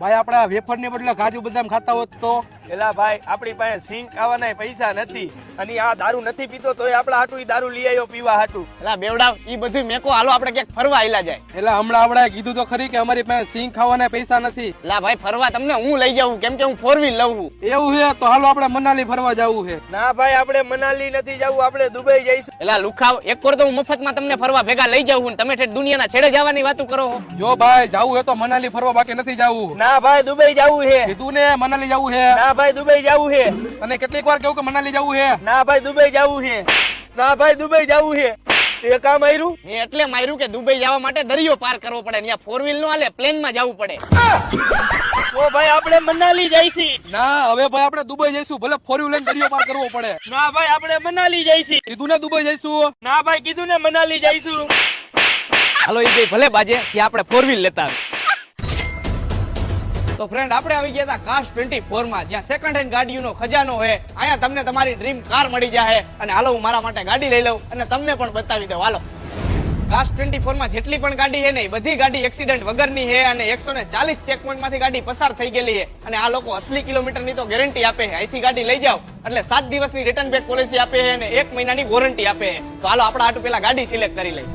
ભાઈ આપડા વેફર ને બદલે કાજુ બદામ ખાતા હોત તો? એલા ભાઈ આપણી પાસે સિંગ ખાવાના પૈસા નથી અને આ દારૂ નથી પીતો તોય આપડા હાટુ ઈ દારૂ લઈ આવ્યો પીવા હાટુ. એલા બેવડાવ ઈ બધું મેકો, હાલો આપણે ક્યાંક ફરવા આયલા જાય. એટલે હમણાં આપણે કીધું તો ખરી કે અમારી પાસે સિંગ ખાવાના પૈસા નથી. એલા ભાઈ ફરવા તમને હું લઈ જાઉં, કેમ કે હું 4 વ્હીલ લઉં છું. એવું છે તો હાલો આપણે મનાલી ફરવા જવું છે. ના ભાઈ આપણે મનાલી નથી જવું, આપણે દુબઈ જઈશું. એલા લુખાવ, એક વાર તો હું મફતમાં તમને ફરવા ભેગા લઈ જાઉં છું, તમે ઠેઠ દુનિયાના છેડે જવાની વાતો કરો છો. જો ભાઈ જવું હોય તો મનાલી ફરવા, બાકી નથી જવું. ના ભાઈ દુબઈ જવું છે. કીધું ને મનાલી જવું છે. ના ભાઈ દુબઈ જવું છે. અને કેટલીક વાર કેવું કે મનાલી જવું છે. ના ભાઈ દુબઈ જવું છે. ના ભાઈ દુબઈ જવું છે. એ કામ આવ્યું. મેં એટલે માર્યું કે દુબઈ જવા માટે દરિયો પાર કરવો પડે, ત્યાં 4 વ્હીલ નો હાલે, પ્લેન માં જવું પડે. ઓ ભાઈ આપણે મનાલી જઈશી. ના હવે ભાઈ આપણે દુબઈ જઈશું, ભલે 4 વ્હીલ લઈને દરિયો પાર કરવો પડે. ના ભાઈ આપણે મનાલી જઈશી. કીધું ને દુબઈ જઈશું. ના ભાઈ કીધું ને મનાલી જઈશું. હાલો ઈ કઈ ભલે બાજે, ત્યાં આપણે 4 વ્હીલ લેતા આવી. તો ફ્રેન્ડ આપણે આવી ગયા હતા કાશ 24 માં, જ્યાં સેકન્ડ હેન્ડ ગાડીઓનો ખજાનો છે. અહીંયા તમને તમારી ડ્રીમ કાર મળી જાય. અને હાલો હું મારા માટે ગાડી લઈ લઉં અને તમને પણ બતાવી દઉં. હાલો કાશ 24 માં જેટલી પણ ગાડી છે ને બધી ગાડી એક્સિડન્ટ વગરની છે અને 140 ચેકપોઈન્ટ માંથી ગાડી પસાર થઈ ગયેલી છે. અને આ લોકો અસલી કિલોમીટર ની તો ગેરંટી આપે છે. અહીંથી ગાડી લઈ જાવ એટલે 7 દિવસની રિટર્ન બેક પોલિસી આપે છે અને 1 મહિનાની વોરંટી આપે છે. તો હાલો આપણા હાટુ પેલા ગાડી સિલેક્ટ કરી લઈ.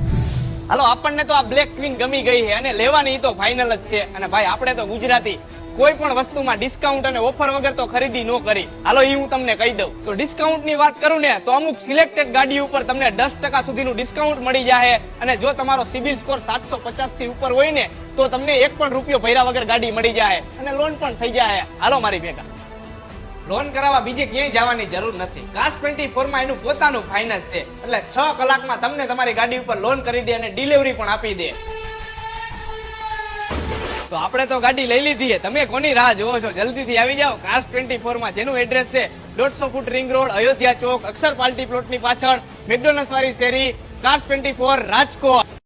હાલો આપણને તો આ બ્લેક ક્વીન ગમી ગઈ છે અને લેવાની તો ફાઇનલ જ છે. અને ભાઈ આપણે તો ગુજરાતી, કોઈ પણ વસ્તુમાં ડિસ્કાઉન્ટ અને ઓફર વગર તો ખરીદી ન કરી. હાલો એ હું તમને કહી દઉં. તો ડિસ્કાઉન્ટ ની વાત કરું ને તો અમુક સિલેક્ટેડ ગાડી ઉપર તમને 10% સુધીનું ડિસ્કાઉન્ટ મળી જાય. અને જો તમારો સિબિલ સ્કોર 750 થી ઉપર હોય ને તો તમને 1 પણ રૂપિયો ભર્યા વગર ગાડી મળી જાય અને લોન પણ થઈ જાય. હાલો મારી ભેગા લોન કરાવવા બીજે ક્યાંય જવાની જરૂર નથી. કાશ 24 માં એનું પોતાનું ફાઇનાન્સ છે, એટલે 6 કલાકમાં તમને તમારી ગાડી ઉપર લોન કરી દે અને ડિલિવરી પણ આપી દે. તો આપણે તો ગાડી લઈ લીધી. તમે કોની રાહ જોવો છો? જલ્દીથી આવી જાઓ કાશ 24 માં, જેનું એડ્રેસ છે 150 ફૂટ રિંગ રોડ, અયોધ્યા ચોક, અક્ષર પાર્ટી પ્લોટ ની પાછળ, મેકડોનલ્ડ વાળી શેરી, કાશ 24 રાજકોટ.